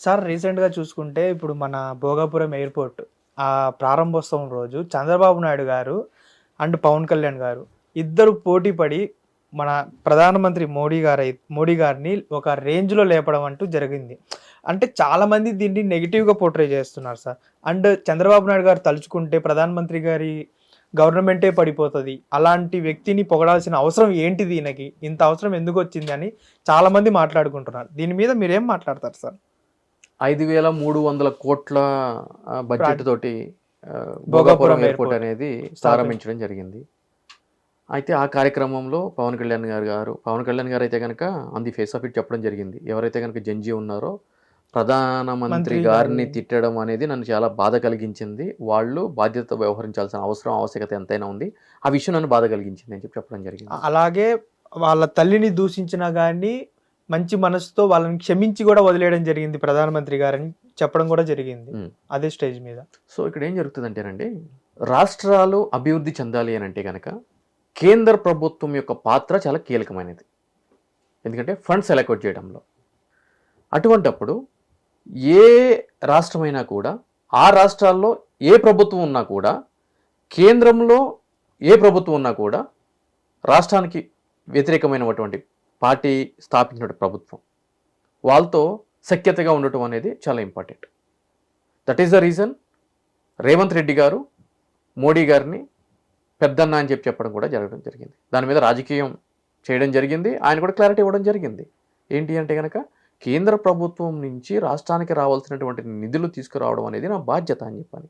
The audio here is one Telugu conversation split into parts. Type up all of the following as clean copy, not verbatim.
సార్ రీసెంట్గా చూసుకుంటే ఇప్పుడు మన భోగాపురం ఎయిర్పోర్ట్ ఆ ప్రారంభోత్సవం రోజు చంద్రబాబు నాయుడు గారు అండ్ పవన్ కళ్యాణ్ గారు ఇద్దరు పోటీ పడి మన ప్రధానమంత్రి మోడీ గారిని ఒక రేంజ్లో లేపడం అంటూ జరిగింది. అంటే చాలామంది దీన్ని నెగిటివ్గా పోర్ట్రే చేస్తున్నారు సార్. అండ్ చంద్రబాబు నాయుడు గారు తలుచుకుంటే ప్రధానమంత్రి గారి గవర్నమెంటే పడిపోతుంది, అలాంటి వ్యక్తిని పొగడాల్సిన అవసరం ఏంటిది, ఈయనకి ఇంత అవసరం ఎందుకు వచ్చింది అని చాలామంది మాట్లాడుకుంటున్నారు. దీని మీద మీరేం మాట్లాడతారు సార్? 5,300 కోట్ల బడ్జెట్ తోటి భోగాపురం ఎయిర్పోర్ట్ అనేది ప్రారంభించడం జరిగింది. అయితే ఆ కార్యక్రమంలో పవన్ కళ్యాణ్ గారు అయితే కనుక on the face of it చెప్పడం జరిగింది. ఎవరైతే కనుక జంజీ ఉన్నారో ప్రధానమంత్రి గారిని తిట్టడం అనేది నన్ను చాలా బాధ కలిగించింది. వాళ్ళు బాధ్యతతో వ్యవహరించాల్సిన ఆవశ్యకత ఎంతైనా ఉంది. ఆ విషయం నన్ను బాధ కలిగించింది అని చెప్పడం జరిగింది. అలాగే వాళ్ళ తల్లిని దూషించినా కానీ మంచి మనసుతో వాళ్ళని క్షమించి కూడా వదిలేయడం జరిగింది ప్రధానమంత్రి గారని చెప్పడం కూడా జరిగింది అదే స్టేజ్ మీద. సో ఇక్కడ ఏం జరుగుతుందంటేనండి, రాష్ట్రాలు అభివృద్ధి చెందాలి అని అంటే కనుక కేంద్ర ప్రభుత్వం యొక్క పాత్ర చాలా కీలకమైనది. ఎందుకంటే ఫండ్స్ అలొకేట్ చేయడంలో. అటువంటప్పుడు ఏ రాష్ట్రమైనా కూడా, ఆ రాష్ట్రాల్లో ఏ ప్రభుత్వం ఉన్నా కూడా, కేంద్రంలో ఏ ప్రభుత్వం ఉన్నా కూడా రాష్ట్రానికి వ్యతిరేకమైనటువంటి పార్టీ స్థాపించిన ప్రభుత్వం వాళ్ళతో సఖ్యతగా ఉండటం అనేది చాలా important. That is the reason Revanth Reddy గారు మోడీ గారిని పెద్దన్న అని చెప్పడం కూడా జరగడం జరిగింది. దాని మీద రాజకీయం చేయడం జరిగింది. ఆయన కూడా క్లారిటీ ఇవ్వడం జరిగింది. ఏంటి అంటే కనుక కేంద్ర ప్రభుత్వం నుంచి రాష్ట్రానికి రావాల్సినటువంటి నిధులు తీసుకురావడం అనేది నా బాధ్యత అని చెప్పని.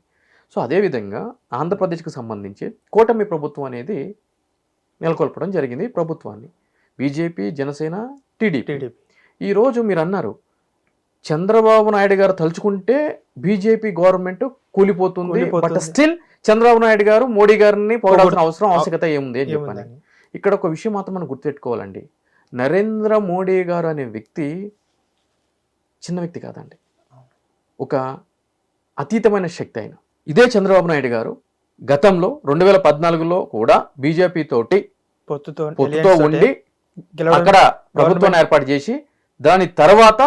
సో అదేవిధంగా ఆంధ్రప్రదేశ్కి సంబంధించి కూటమి ప్రభుత్వం అనేది నెలకొల్పడం జరిగింది. ప్రభుత్వాన్ని బీజేపీ, జనసేన, టీడీపీ. ఈరోజు మీరు అన్నారు చంద్రబాబు నాయుడు గారు తలుచుకుంటే బీజేపీ గవర్నమెంట్ కూలిపోతుంది, బట్ స్టిల్ చంద్రబాబు నాయుడు గారు మోడీ గారిని పొగడాల్సిన ఆవశ్యకత ఏముంది అని చెప్పని. ఇక్కడ ఒక విషయం మాత్రం మనం గుర్తుపెట్టుకోవాలండి. నరేంద్ర మోడీ గారు అనే వ్యక్తి చిన్న వ్యక్తి కాదండి, ఒక అతీతమైన శక్తి. అయిన ఇదే చంద్రబాబు నాయుడు గారు గతంలో 2014లో కూడా బీజేపీ తోటి పొత్తుతో ఉండి అక్కడ ప్రభుత్వాన్ని ఏర్పాటు చేసి దాని తర్వాత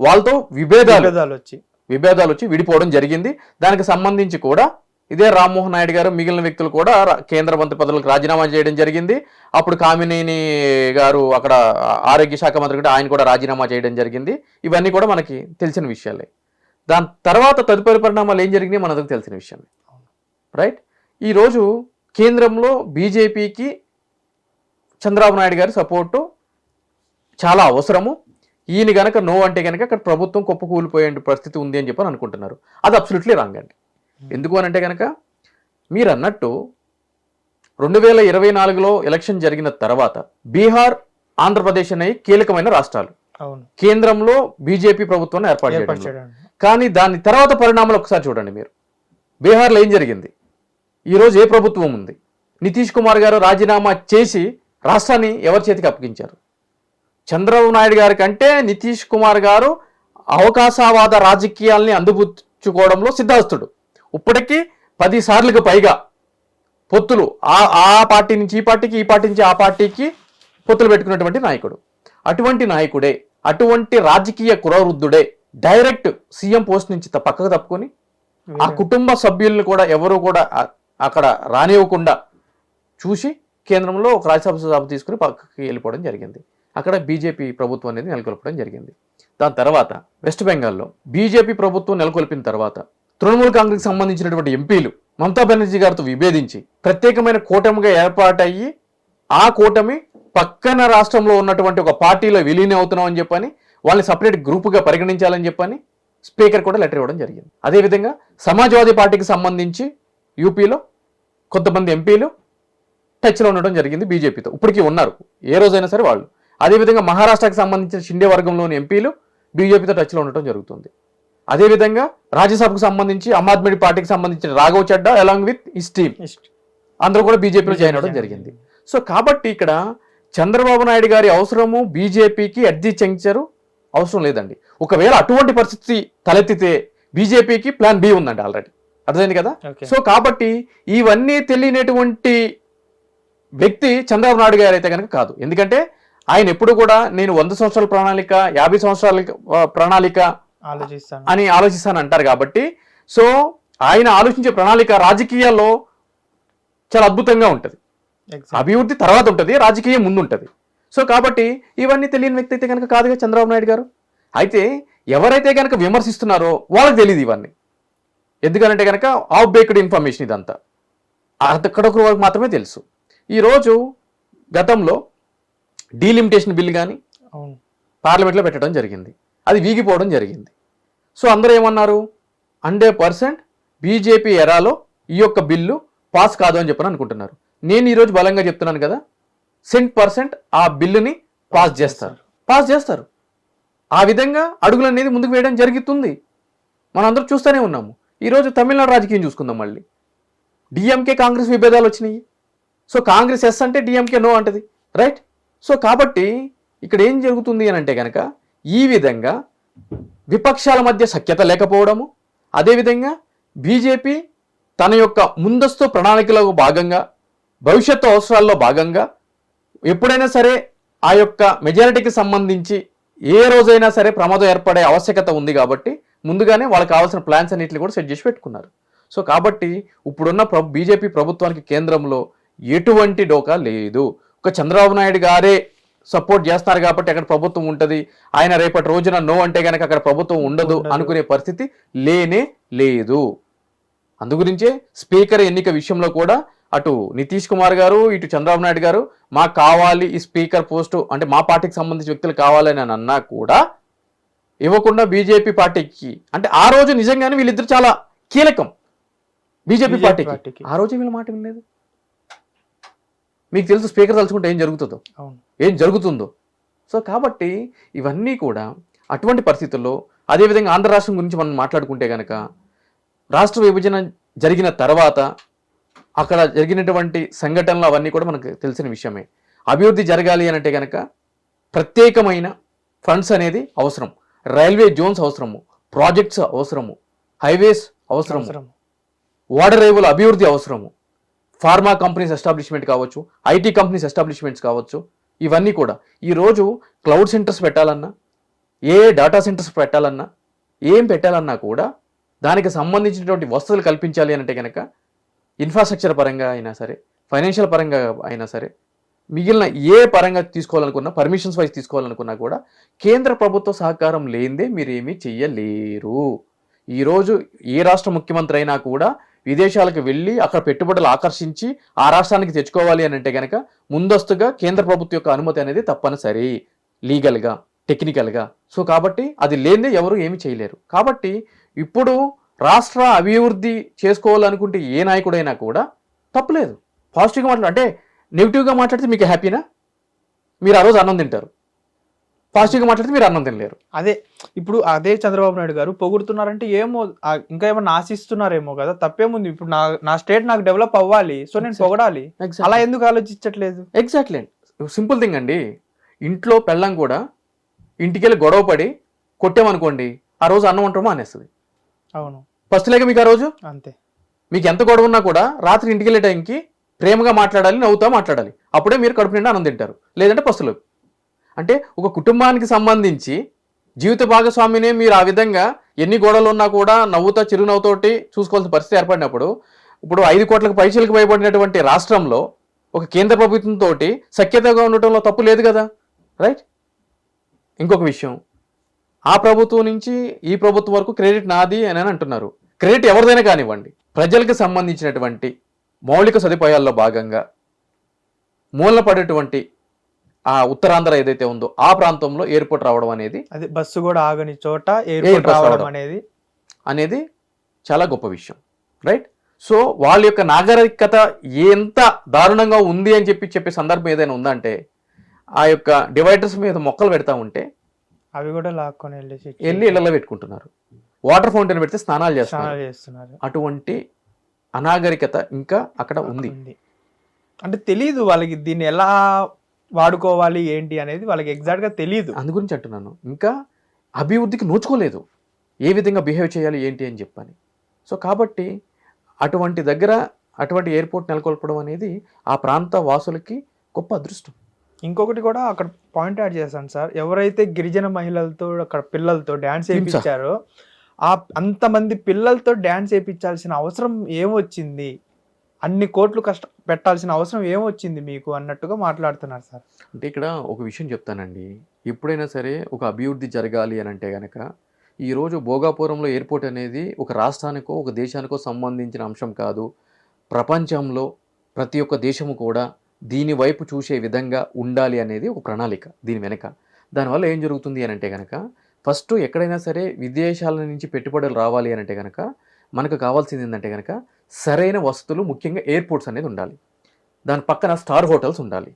వాళ్ళతో విభేదాలు వచ్చి విడిపోవడం జరిగింది. దానికి సంబంధించి కూడా ఇదే రామ్మోహన్ నాయుడు గారు మిగిలిన వ్యక్తులు కూడా కేంద్ర మంత్రి పదవులకు రాజీనామా చేయడం జరిగింది. అప్పుడు కామినేని గారు అక్కడ ఆరోగ్య శాఖ మంత్రి కూడా, ఆయన కూడా రాజీనామా చేయడం జరిగింది. ఇవన్నీ కూడా మనకి తెలిసిన విషయాలే. దాని తర్వాత తదుపరి పరిణామాలు ఏం జరిగినాయి మనకు తెలిసిన విషయమే, రైట్? ఈరోజు కేంద్రంలో బీజేపీకి చంద్రబాబు నాయుడు గారి సపోర్టు చాలా అవసరము. ఈయన గనక నో అంటే కనుక అక్కడ ప్రభుత్వం కుప్పకూలిపోయే పరిస్థితి ఉంది అని చెప్పని అనుకుంటున్నారు. అది అబ్సల్యూట్లీ రాంగ్ అండి. ఎందుకు అని అంటే కనుక మీరు అన్నట్టు 2024లో ఎలక్షన్ జరిగిన తర్వాత బీహార్, ఆంధ్రప్రదేశ్ అనేవి కీలకమైన రాష్ట్రాలు. కేంద్రంలో బీజేపీ ప్రభుత్వాన్ని ఏర్పాటు చేయడం. కానీ దాని తర్వాత పరిణామాలు ఒకసారి చూడండి మీరు. బీహార్లో ఏం జరిగింది? ఈరోజు ఏ ప్రభుత్వం ఉంది? నితీష్ కుమార్ గారు రాజీనామా చేసి రాష్ట్రాన్ని ఎవరి చేతికి అప్పగించారు? చంద్రబాబు నాయుడు గారి కంటే నితీష్ కుమార్ గారు అవకాశవాద రాజకీయాల్ని అందిపుచ్చుకోవడంలో సిద్ధాస్తుడు. ఇప్పటికీ 10 సార్లకు పైగా పొత్తులు ఆ పార్టీ నుంచి ఈ పార్టీకి, ఈ పార్టీ నుంచి ఆ పార్టీకి పొత్తులు పెట్టుకున్నటువంటి నాయకుడు. అటువంటి నాయకుడే, అటువంటి రాజకీయ కురవృద్ధుడే డైరెక్ట్ సీఎం పోస్ట్ నుంచి పక్కకు తప్పుకొని ఆ కుటుంబ సభ్యుల్ని కూడా ఎవరు కూడా అక్కడ రానివ్వకుండా చూసి కేంద్రంలో ఒక రాజ్యసభ తీసుకుని పక్కకి వెళ్ళిపోవడం జరిగింది. అక్కడ బీజేపీ ప్రభుత్వం అనేది నెలకొల్పడం జరిగింది. దాని తర్వాత వెస్ట్ బెంగాల్లో బీజేపీ ప్రభుత్వం నెలకొల్పిన తర్వాత తృణమూల్ కాంగ్రెస్కి సంబంధించినటువంటి ఎంపీలు మమతా బెనర్జీ గారితో విభేదించి ప్రత్యేకమైన కూటమిగా ఏర్పాటయ్యి ఆ కూటమి పక్కన రాష్ట్రంలో ఉన్నటువంటి ఒక పార్టీలో విలీనం అవుతున్నాం అని చెప్పని వాళ్ళని సపరేట్ గ్రూపుగా పరిగణించాలని చెప్పని స్పీకర్ కూడా లెటర్ ఇవ్వడం జరిగింది. అదేవిధంగా సమాజ్వాదీ పార్టీకి సంబంధించి యూపీలో కొంతమంది ఎంపీలు టచ్లో ఉండడం జరిగింది బీజేపీతో. ఇప్పటికీ ఉన్నారు ఏ రోజైనా సరే వాళ్ళు. అదేవిధంగా మహారాష్ట్రకి సంబంధించిన షిండే వర్గంలోని ఎంపీలు బీజేపీతో టచ్లో ఉండటం జరుగుతుంది. అదేవిధంగా రాజ్యసభకు సంబంధించి ఆమ్ ఆద్మీ పార్టీకి సంబంధించిన Raghav Chadda along with his team అందరూ కూడా బీజేపీలో జాయిన్ అవ్వడం జరిగింది. సో కాబట్టి ఇక్కడ చంద్రబాబు నాయుడు గారి అవసరము బీజేపీకి అట్ ది జంక్చర్ అవసరం లేదండి. ఒకవేళ అటువంటి పరిస్థితి తలెత్తితే బీజేపీకి ప్లాన్ బి ఉందండి ఆల్రెడీ. అర్థమైంది కదా? సో కాబట్టి ఇవన్నీ తెలియనటువంటి వ్యక్తి చంద్రబాబు నాయుడు గారు అయితే కనుక కాదు. ఎందుకంటే ఆయన ఎప్పుడు కూడా నేను 100 సంవత్సరాల ప్రణాళిక, 50 సంవత్సరాల ప్రణాళిక ఆలోచిస్తాను. అని ఆలోచిస్తాను అంటారు కాబట్టి సో ఆయన ఆలోచించే ప్రణాళిక రాజకీయాల్లో చాలా అద్భుతంగా ఉంటుంది. అభివృద్ధి తర్వాత ఉంటుంది, రాజకీయం ముందు ఉంటుంది. సో కాబట్టి ఇవన్నీ తెలియని వ్యక్తి అయితే కనుక కాదుగా చంద్రబాబు నాయుడు గారు. అయితే ఎవరైతే కనుక విమర్శిస్తున్నారో వాళ్ళకి తెలియదు ఇవన్నీ. ఎందుకంటే కనుక ఆఫ్ బేక్డ్ ఇన్ఫర్మేషన్ ఇదంతా అక్కడొక వరకు మాత్రమే తెలుసు. ఈరోజు గతంలో డీలిమిటేషన్ బిల్ కానీ అవును, పార్లమెంట్లో పెట్టడం జరిగింది, అది వీగిపోవడం జరిగింది. సో అందరూ ఏమన్నారు, 100% బీజేపీ ఎరాలో ఈ యొక్క బిల్లు పాస్ కాదు అని చెప్పని అనుకుంటున్నారు. నేను ఈరోజు బలంగా చెప్తున్నాను కదా, 100% ఆ బిల్లుని పాస్ చేస్తారు. ఆ విధంగా అడుగులు అనేది ముందుకు వేయడం జరుగుతుంది. మనందరూ చూస్తూనే ఉన్నాము. ఈరోజు తమిళనాడు రాజకీయం చూసుకుందాం. మళ్ళీ డిఎంకే కాంగ్రెస్ విభేదాలు వచ్చినాయి. సో కాంగ్రెస్ ఎస్ అంటే డిఎంకే నో అంటది, రైట్? సో కాబట్టి ఇక్కడ ఏం జరుగుతుంది అని అంటే కనుక ఈ విధంగా విపక్షాల మధ్య సఖ్యత లేకపోవడము, అదేవిధంగా బీజేపీ తన యొక్క ముందస్తు ప్రణాళికలో భాగంగా భవిష్యత్తు అవసరాల్లో భాగంగా ఎప్పుడైనా సరే ఆ యొక్క మెజారిటీకి సంబంధించి ఏ రోజైనా సరే ప్రమాదం ఏర్పడే ఆవశ్యకత ఉంది కాబట్టి ముందుగానే వాళ్ళకి కావాల్సిన ప్లాన్స్ అన్నింటిని కూడా సెట్ చేసి పెట్టుకున్నారు. సో కాబట్టి ఇప్పుడున్న బీజేపీ ప్రభుత్వానికి కేంద్రంలో ఎటువంటి డోకా లేదు. ఒక చంద్రబాబు నాయుడు గారే సపోర్ట్ చేస్తున్నారు కాబట్టి అక్కడ ప్రభుత్వం ఉంటుంది, ఆయన రేపటి రోజున నో అంటే కనుక అక్కడ ప్రభుత్వం ఉండదు అనుకునే పరిస్థితి లేనే లేదు. అందుగురించే స్పీకర్ ఎన్నిక విషయంలో కూడా అటు నితీష్ కుమార్ గారు ఇటు చంద్రబాబు నాయుడు గారు మాకు కావాలి ఈ స్పీకర్ పోస్టు, అంటే మా పార్టీకి సంబంధించిన వ్యక్తులు కావాలని అని అన్నా కూడా ఇవ్వకుండా బీజేపీ పార్టీకి, అంటే ఆ రోజు నిజంగానే వీళ్ళిద్దరు చాలా కీలకం బీజేపీ పార్టీకి, ఆ రోజు వీళ్ళ మాట వినలేదు. మీకు తెలుసు స్పీకర్ తలుచుకుంటే ఏం జరుగుతుందో. సో కాబట్టి ఇవన్నీ కూడా అటువంటి పరిస్థితుల్లో, అదేవిధంగా ఆంధ్ర రాష్ట్రం గురించి మనం మాట్లాడుకుంటే కనుక రాష్ట్ర విభజన జరిగిన తర్వాత అక్కడ జరిగినటువంటి సంఘటనలు అవన్నీ కూడా మనకు తెలిసిన విషయమే. అభివృద్ధి జరగాలి అని అంటే కనుక ప్రత్యేకమైన ఫండ్స్ అనేది అవసరం, రైల్వే జోన్స్ అవసరము, ప్రాజెక్ట్స్ అవసరము, హైవేస్ అవసరము, వాటర్ రేవుల అభివృద్ధి అవసరము, ఫార్మా కంపెనీస్ ఎస్టాబ్లిష్మెంట్ కావచ్చు, ఐటీ కంపెనీస్ ఎస్టాబ్లిష్మెంట్స్ కావచ్చు. ఇవన్నీ కూడా ఈరోజు క్లౌడ్ సెంటర్స్ పెట్టాలన్నా, ఏ డేటా సెంటర్స్ పెట్టాలన్నా, ఏం పెట్టాలన్నా కూడా దానికి సంబంధించినటువంటి వసతులు కల్పించాలి అంటే కనుక ఇన్ఫ్రాస్ట్రక్చర్ పరంగా అయినా సరే, ఫైనాన్షియల్ పరంగా అయినా సరే, మిగిలిన ఏ పరంగా తీసుకోవాలనుకున్నా, పర్మిషన్స్ వైజ్ తీసుకోవాలనుకున్నా కూడా కేంద్ర ప్రభుత్వ సహకారం లేనిదే మీరేమీ చెయ్యలేరు. ఈరోజు ఏ రాష్ట్ర ముఖ్యమంత్రి అయినా కూడా విదేశాలకు వెళ్ళి అక్కడ పెట్టుబడులు ఆకర్షించి ఆ రాష్ట్రానికి తెచ్చుకోవాలి అని అంటే కనుక ముందస్తుగా కేంద్ర ప్రభుత్వం యొక్క అనుమతి అనేది తప్పనిసరి, లీగల్గా, టెక్నికల్గా. సో కాబట్టి అది లేనిదే ఎవరు ఏమి చేయలేరు. కాబట్టి ఇప్పుడు రాష్ట్ర అభివృద్ధి చేసుకోవాలనుకుంటే ఏ నాయకుడైనా కూడా తప్పులేదు. పాజిటివ్గా అంటే నెగిటివ్గా మాట్లాడితే మీకు హ్యాపీనా? మీరు ఆ రోజు అన్నం తింటారు. పాజిటివ్గా మాట్లాడితే మీరు అన్నం తినలేరు. ఇప్పుడు అదే చంద్రబాబు నాయుడు గారు పొగుడుతున్నారంటే ఏమో ఇంకా ఏమన్నా ఆశిస్తున్నారేమో కదా, తప్పేముంది. ఇప్పుడు నా స్టేట్ నాకు డెవలప్ అవ్వాలి, సో నేను పొగడాలి. అలా ఎందుకు ఆలోచించట్లేదు? ఎగ్జాక్ట్లీ, సింపుల్ థింగ్ అండి. ఇంట్లో పెళ్ళం కూడా ఇంటికెళ్ళి గొడవ పడి కొట్టామనుకోండి, ఆ రోజు అన్నం వంటమో అనేస్తుంది. అవును, ఫస్ట్ లేక మీకు ఆ రోజు అంతే. మీకు ఎంత గొడవ ఉన్నా కూడా రాత్రి ఇంటికి వెళ్ళే టైంకి ప్రేమగా మాట్లాడాలి, నవ్వుతా మాట్లాడాలి. అప్పుడే మీరు కడుపు నిండా అన్నం తింటారు, లేదంటే పస్తులు. అంటే ఒక కుటుంబానికి సంబంధించి జీవిత భాగస్వామినే మీరు ఆ విధంగా ఎన్ని గొడవలు ఉన్నా కూడా నవ్వుతా చిరునవ్వుతోటి చూసుకోవాల్సిన పరిస్థితి ఏర్పడినప్పుడు, ఇప్పుడు 5 కోట్లకు పైసలకు భయపడినటువంటి రాష్ట్రంలో ఒక కేంద్ర ప్రభుత్వంతో సఖ్యతగా ఉండటంలో తప్పు లేదు కదా, రైట్? ఇంకొక విషయం, ఆ ప్రభుత్వం నుంచి ఈ ప్రభుత్వం వరకు క్రెడిట్ నాది అని అంటున్నారు. క్రెడిట్ ఎవరిదైనా కానివ్వండి, ప్రజలకు సంబంధించినటువంటి మౌలిక సదుపాయాల్లో భాగంగా మూలన పడేటువంటి ఆ ఉత్తరాంధ్ర ఏదైతే ఉందో ఆ ప్రాంతంలో ఎయిర్పోర్ట్ రావడం అనేది, అది బస్సు కూడా ఆగని చోట ఎయిర్పోర్ట్ రావడం అనేది చాలా గొప్ప విషయం, రైట్? సో వాళ్ళ యొక్క నాగరికత ఎంత దారుణంగా ఉంది అని చెప్పే సందర్భం ఏదైనా ఉందంటే, ఆ యొక్క డివైడర్స్ మీద మొక్కలు పెడతా ఉంటే అవి కూడా లాక్కొని వెళ్ళి ఇళ్లలో పెట్టుకుంటున్నారు. వాటర్ ఫౌంటైన్ పెడితే స్నానాలు చేస్తున్నారు. అటువంటి అనాగరికత ఇంకా అక్కడ ఉంది. అంటే తెలీదు వాళ్ళకి దీన్ని ఎలా వాడుకోవాలి ఏంటి అనేది వాళ్ళకి ఎగ్జాక్ట్ గా తెలియదు. అందు గురించి అంటున్నాను, ఇంకా అభివృద్ధికి నోచుకోలేదు ఏ విధంగా బిహేవ్ చేయాలి ఏంటి అని చెప్పని. సో కాబట్టి అటువంటి ఎయిర్పోర్ట్ నెలకొల్పడం అనేది ఆ ప్రాంత వాసులకి గొప్ప అదృష్టం. ఇంకొకటి కూడా అక్కడ పాయింట్ యాడ్ చేశాను సార్, ఎవరైతే గిరిజన మహిళలతో అక్కడ పిల్లలతో డ్యాన్స్ వేయించారో అంతమంది పిల్లలతో డ్యాన్స్ వేయించాల్సిన అవసరం ఏమొచ్చింది, అన్ని కోట్లు పెట్టాల్సిన అవసరం ఏమొచ్చింది మీకు అన్నట్టుగా మాట్లాడుతున్నారు సార్. అంటే ఇక్కడ ఒక విషయం చెప్తానండి, ఎప్పుడైనా సరే ఒక అభివృద్ధి జరగాలి అని అంటే కనుక ఈరోజు భోగాపురంలో ఎయిర్పోర్ట్ అనేది ఒక రాష్ట్రానికో ఒక దేశానికో సంబంధించిన అంశం కాదు. ప్రపంచంలో ప్రతి ఒక్క దేశము కూడా దీని వైపు చూసే విధంగా ఉండాలి అనేది ఒక ప్రణాళిక దీని వెనక. దానివల్ల ఏం జరుగుతుంది అని అంటే కనుక ఫస్ట్ ఎక్కడైనా సరే విదేశాల నుంచి పెట్టుబడులు రావాలి అని అంటే కనుక మనకు కావాల్సింది ఏంటంటే కనుక సరైన వసతులు, ముఖ్యంగా ఎయిర్పోర్ట్స్ అనేది ఉండాలి. దాని పక్కన స్టార్ హోటల్స్ ఉండాలి.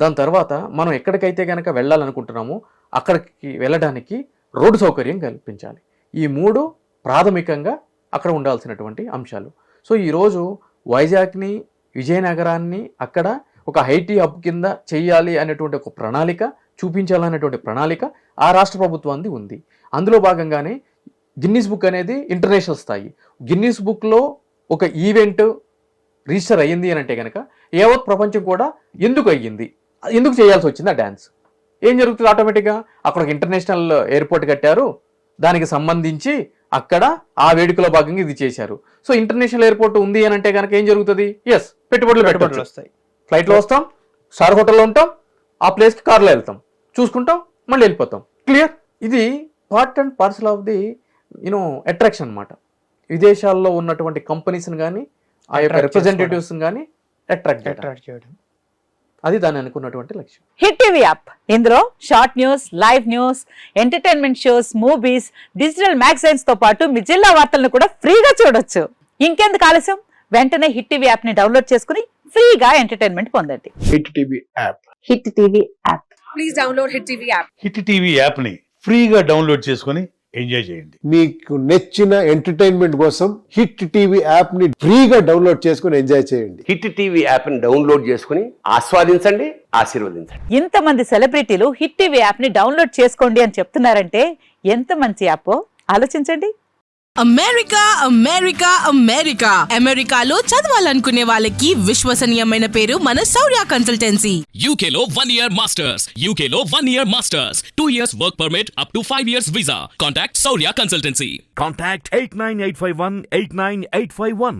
దాని తర్వాత మనం ఎక్కడికైతే కనుక వెళ్ళాలనుకుంటున్నామో అక్కడికి వెళ్ళడానికి రోడ్డు సౌకర్యం కల్పించాలి. ఈ 3 ప్రాథమికంగా అక్కడ ఉండాల్సినటువంటి అంశాలు. సో ఈరోజు వైజాగ్ని, విజయనగరాన్ని అక్కడ ఒక ఐటీ హబ్ కింద చేయాలి అనేటువంటి ఒక ప్రణాళిక, చూపించాలనేటువంటి ప్రణాళిక ఆ రాష్ట్ర ప్రభుత్వానికి ఉంది. అందులో భాగంగానే గిన్నీస్ బుక్ అనేది ఇంటర్నేషనల్ స్థాయి. గిన్నీస్ బుక్లో ఒక ఈవెంట్ రిజిస్టర్ అయ్యింది అని అంటే కనుక యావత్ ప్రపంచం కూడా ఎందుకు అయ్యింది, ఎందుకు చేయాల్సి వచ్చింది ఆ డ్యాన్స్, ఏం జరుగుతుంది ఆటోమేటిక్గా అక్కడ ఒక ఇంటర్నేషనల్ ఎయిర్పోర్ట్ కట్టారు, దానికి సంబంధించి అక్కడ ఆ వేడుకలో భాగంగా ఇది చేశారు. సో ఇంటర్నేషనల్ ఎయిర్పోర్ట్ ఉంది అని అంటే కనుక ఏం జరుగుతుంది, ఎస్ పెట్టుబడులు వస్తాయి. ఫ్లైట్లో వస్తాం, స్టార్ హోటల్లో ఉంటాం, ఆ ప్లేస్కి కార్లో వెళ్తాం, చూసుకుంటాం, మళ్ళీ వెళ్ళిపోతాం. క్లియర్? ఇది part and parcel of the attraction అనమాట. విదేశాల్లో ఉన్నటువంటి కంపెనీస్ని కానీ ఆ యొక్క రిప్రజెంటేటివ్స్ని కానీ అట్రాక్ట్ చేయడం, అది దాన్ని అనుకున్నటువంటి లక్ష్యం. హిట్ టీవీ యాప్, ఇందులో short news, live news, entertainment shows, movies, digital magazines తో పాటు మీ జిల్లా వార్తలను కూడా ఫ్రీగా చూడొచ్చు. ఇంకెందుకు ఆలస్యం, వెంటనే హిట్ టీవీ యాప్ ని డౌన్లోడ్ చేసుకుని ఫ్రీగా ఎంటర్టైన్మెంట్ పొందండి. Hit TV app. Hit TV app. Please download hit TV app. Hit TV app ని ఫ్రీగా డౌన్లోడ్ చేసుకొని ఎంజాయ్ చేయండి. మీకు నచ్చిన ఎంటర్టైన్మెంట్ కోసం హిట్ టీవీ యాప్ ని ఫ్రీగా డౌన్లోడ్ చేసుకొని ఎంజాయ్ చేయండి. హిట్ టీవీ యాప్ ని డౌన్లోడ్ చేసుకుని ఆస్వాదించండి, ఆశీర్వదించండి. ఇంతమంది సెలబ్రిటీలు హిట్ టీవీ యాప్ ని డౌన్లోడ్ చేసుకోండి అని చెప్తున్నారంటే ఎంత మంచి యాప్ ఆలోచించండి. అమెరికా అమెరికా అమెరికా అమెరికాలో చదవాలనుకునే వాళ్ళకి విశ్వసనీయమైన పేరు మన శౌర్య కన్సల్టెన్సీ. UK లో 1 year masters. UK లో 1 year masters. 2 years work permit up to 5 years visa. Contact Saurya Consultancy. Contact 89851 89851.